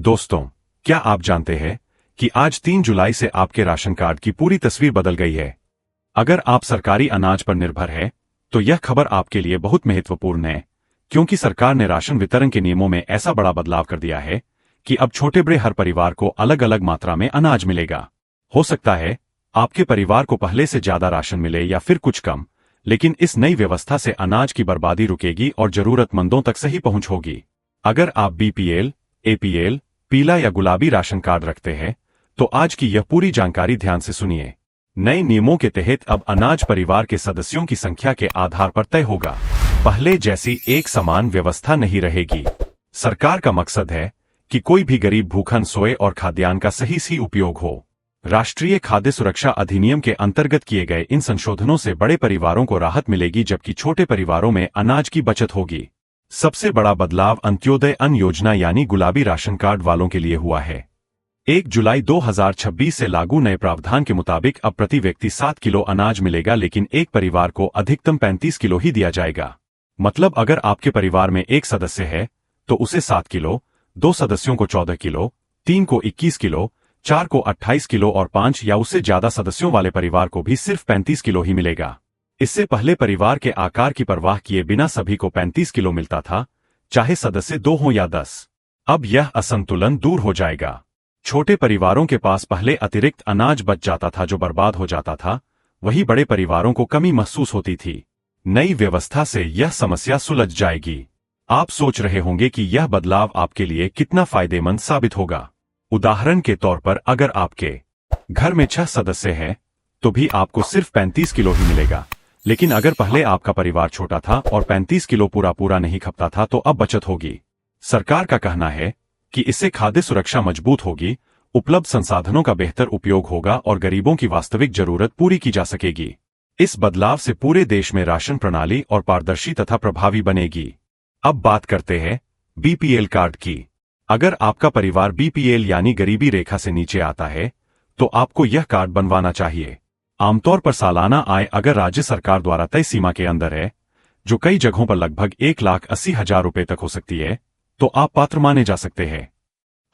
दोस्तों, क्या आप जानते हैं कि आज 3 जुलाई से आपके राशन कार्ड की पूरी तस्वीर बदल गई है। अगर आप सरकारी अनाज पर निर्भर हैं, तो यह खबर आपके लिए बहुत महत्वपूर्ण है, क्योंकि सरकार ने राशन वितरण के नियमों में ऐसा बड़ा बदलाव कर दिया है कि अब छोटे बड़े हर परिवार को अलग अलग मात्रा में अनाज मिलेगा। हो सकता है आपके परिवार को पहले से ज्यादा राशन मिले या फिर कुछ कम, लेकिन इस नई व्यवस्था से अनाज की बर्बादी रुकेगी और जरूरतमंदों तक सही पहुंच होगी। अगर आप बीपीएल, एपीएल, पीला या गुलाबी राशन कार्ड रखते हैं, तो आज की यह पूरी जानकारी ध्यान से सुनिए। नए नियमों के तहत अब अनाज परिवार के सदस्यों की संख्या के आधार पर तय होगा। पहले जैसी एक समान व्यवस्था नहीं रहेगी। सरकार का मकसद है कि कोई भी गरीब भूखा न सोए और खाद्यान्न का सही उपयोग हो। राष्ट्रीय खाद्य सुरक्षा अधिनियम के अंतर्गत किए गए इन संशोधनों से बड़े परिवारों को राहत मिलेगी, जबकि छोटे परिवारों में अनाज की बचत होगी। सबसे बड़ा बदलाव अंत्योदय अन्न योजना यानी गुलाबी राशन कार्ड वालों के लिए हुआ है। 1 जुलाई 2026 से लागू नए प्रावधान के मुताबिक अब प्रति व्यक्ति 7 किलो अनाज मिलेगा, लेकिन एक परिवार को अधिकतम 35 किलो ही दिया जाएगा। मतलब अगर आपके परिवार में एक सदस्य है तो उसे 7 किलो, 2 सदस्यों को 14 किलो, 3 को 21 किलो, 4 को 28 किलो और 5 या उससे ज्यादा सदस्यों वाले परिवार को भी सिर्फ 35 किलो ही मिलेगा। इससे पहले परिवार के आकार की परवाह किए बिना सभी को 35 किलो मिलता था, चाहे सदस्य 2 हो या 10। अब यह असंतुलन दूर हो जाएगा। छोटे परिवारों के पास पहले अतिरिक्त अनाज बच जाता था जो बर्बाद हो जाता था, वही बड़े परिवारों को कमी महसूस होती थी। नई व्यवस्था से यह समस्या सुलझ जाएगी। आप सोच रहे होंगे कि यह बदलाव आपके लिए कितना फायदेमंद साबित होगा। उदाहरण के तौर पर अगर आपके घर में 6 सदस्य हैं, तो भी आपको सिर्फ 35 किलो ही मिलेगा। लेकिन अगर पहले आपका परिवार छोटा था और 35 किलो पूरा नहीं खपता था, तो अब बचत होगी। सरकार का कहना है कि इससे खाद्य सुरक्षा मजबूत होगी, उपलब्ध संसाधनों का बेहतर उपयोग होगा और गरीबों की वास्तविक जरूरत पूरी की जा सकेगी। इस बदलाव से पूरे देश में राशन प्रणाली और पारदर्शी तथा प्रभावी बनेगी। अब बात करते हैं बीपीएल कार्ड की। अगर आपका परिवार बीपीएल यानी गरीबी रेखा से नीचे आता है, तो आपको यह कार्ड बनवाना चाहिए। आमतौर पर सालाना आय अगर राज्य सरकार द्वारा तय सीमा के अंदर है, जो कई जगहों पर लगभग 1,80,000 रुपए तक हो सकती है, तो आप पात्र माने जा सकते हैं।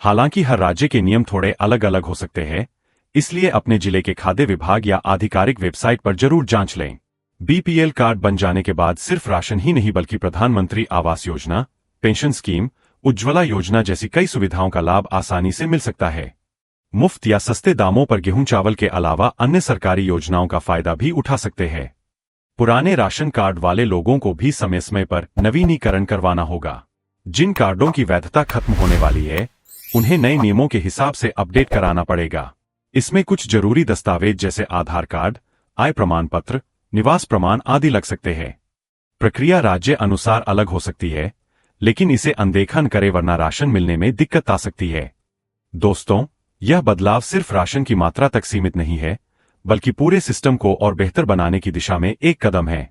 हालांकि हर राज्य के नियम थोड़े अलग अलग हो सकते हैं, इसलिए अपने जिले के खाद्य विभाग या आधिकारिक वेबसाइट पर जरूर जांच लें। बीपीएल कार्ड बन जाने के बाद सिर्फ राशन ही नहीं बल्कि प्रधानमंत्री आवास योजना, पेंशन स्कीम, उज्ज्वला योजना जैसी कई सुविधाओं का लाभ आसानी से मिल सकता है। मुफ्त या सस्ते दामों पर गेहूं चावल के अलावा अन्य सरकारी योजनाओं का फायदा भी उठा सकते हैं। पुराने राशन कार्ड वाले लोगों को भी समय समय पर नवीनीकरण करवाना होगा। जिन कार्डों की वैधता खत्म होने वाली है, उन्हें नए नियमों के हिसाब से अपडेट कराना पड़ेगा। इसमें कुछ जरूरी दस्तावेज जैसे आधार कार्ड, आय प्रमाण पत्र, निवास प्रमाण आदि लग सकते हैं। प्रक्रिया राज्य अनुसार अलग हो सकती है, लेकिन इसे अनदेखा न करें वरना राशन मिलने में दिक्कत आ सकती है। दोस्तों, यह बदलाव सिर्फ राशन की मात्रा तक सीमित नहीं है, बल्कि पूरे सिस्टम को और बेहतर बनाने की दिशा में एक कदम है।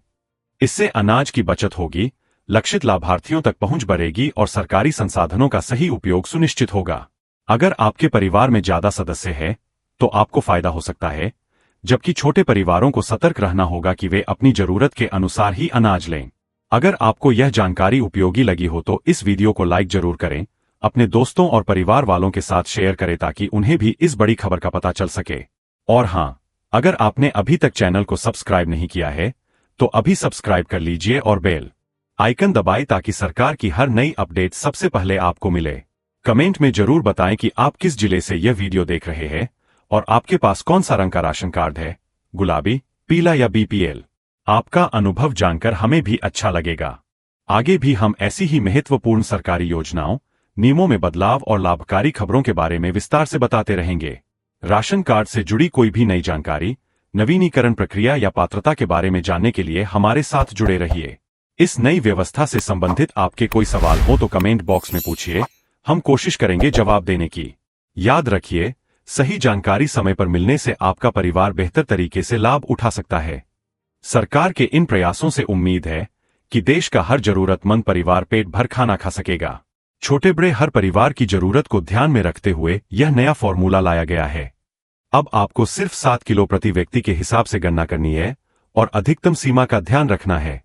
इससे अनाज की बचत होगी, लक्षित लाभार्थियों तक पहुंच बढ़ेगी और सरकारी संसाधनों का सही उपयोग सुनिश्चित होगा। अगर आपके परिवार में ज्यादा सदस्य हैं, तो आपको फायदा हो सकता है, जबकि छोटे परिवारों को सतर्क रहना होगा कि वे अपनी जरूरत के अनुसार ही अनाज लें। अगर आपको यह जानकारी उपयोगी लगी हो तो इस वीडियो को लाइक जरूर करें, अपने दोस्तों और परिवार वालों के साथ शेयर करें ताकि उन्हें भी इस बड़ी खबर का पता चल सके। और हाँ, अगर आपने अभी तक चैनल को सब्सक्राइब नहीं किया है, तो अभी सब्सक्राइब कर लीजिए और बेल आइकन दबाएं ताकि सरकार की हर नई अपडेट सबसे पहले आपको मिले। कमेंट में जरूर बताएं कि आप किस जिले से यह वीडियो देख रहे हैं और आपके पास कौन सा रंग का राशन कार्ड है, गुलाबी, पीला या बीपीएल। आपका अनुभव जानकर हमें भी अच्छा लगेगा। आगे भी हम ऐसी ही महत्वपूर्ण सरकारी योजनाओं, नियमों में बदलाव और लाभकारी खबरों के बारे में विस्तार से बताते रहेंगे। राशन कार्ड से जुड़ी कोई भी नई जानकारी, नवीनीकरण प्रक्रिया या पात्रता के बारे में जानने के लिए हमारे साथ जुड़े रहिए। इस नई व्यवस्था से संबंधित आपके कोई सवाल हो तो कमेंट बॉक्स में पूछिए, हम कोशिश करेंगे जवाब देने की। याद रखिए, सही जानकारी समय पर मिलने से आपका परिवार बेहतर तरीके से लाभ उठा सकता है। सरकार के इन प्रयासों से उम्मीद है कि देश का हर जरूरतमंद परिवार पेट भर खाना खा सकेगा। छोटे बड़े हर परिवार की जरूरत को ध्यान में रखते हुए यह नया फॉर्मूला लाया गया है। अब आपको सिर्फ 7 किलो प्रति व्यक्ति के हिसाब से गणना करनी है और अधिकतम सीमा का ध्यान रखना है।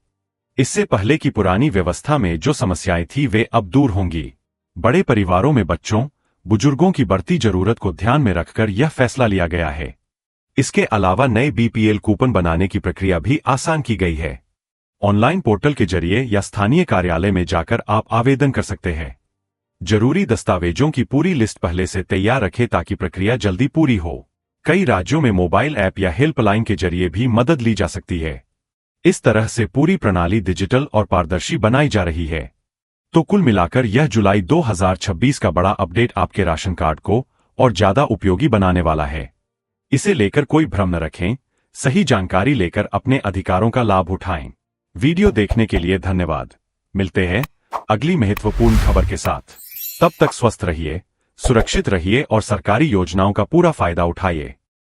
इससे पहले की पुरानी व्यवस्था में जो समस्याएं थी वे अब दूर होंगी। बड़े परिवारों में बच्चों, बुजुर्गों की बढ़ती जरूरत को ध्यान में रखकर यह फैसला लिया गया है। इसके अलावा नए बीपीएल कूपन बनाने की प्रक्रिया भी आसान की गई है। ऑनलाइन पोर्टल के जरिए या स्थानीय कार्यालय में जाकर आप आवेदन कर सकते हैं। जरूरी दस्तावेजों की पूरी लिस्ट पहले से तैयार रखें ताकि प्रक्रिया जल्दी पूरी हो। कई राज्यों में मोबाइल ऐप या हेल्पलाइन के जरिए भी मदद ली जा सकती है। इस तरह से पूरी प्रणाली डिजिटल और पारदर्शी बनाई जा रही है। तो कुल मिलाकर यह जुलाई 2026 का बड़ा अपडेट आपके राशन कार्ड को और ज्यादा उपयोगी बनाने वाला है। इसे लेकर कोई भ्रम न रखें, सही जानकारी लेकर अपने अधिकारों का लाभ उठाएं। वीडियो देखने के लिए धन्यवाद। मिलते हैं अगली महत्वपूर्ण खबर के साथ। तब तक स्वस्थ रहिए, सुरक्षित रहिए और सरकारी योजनाओं का पूरा फायदा उठाइए।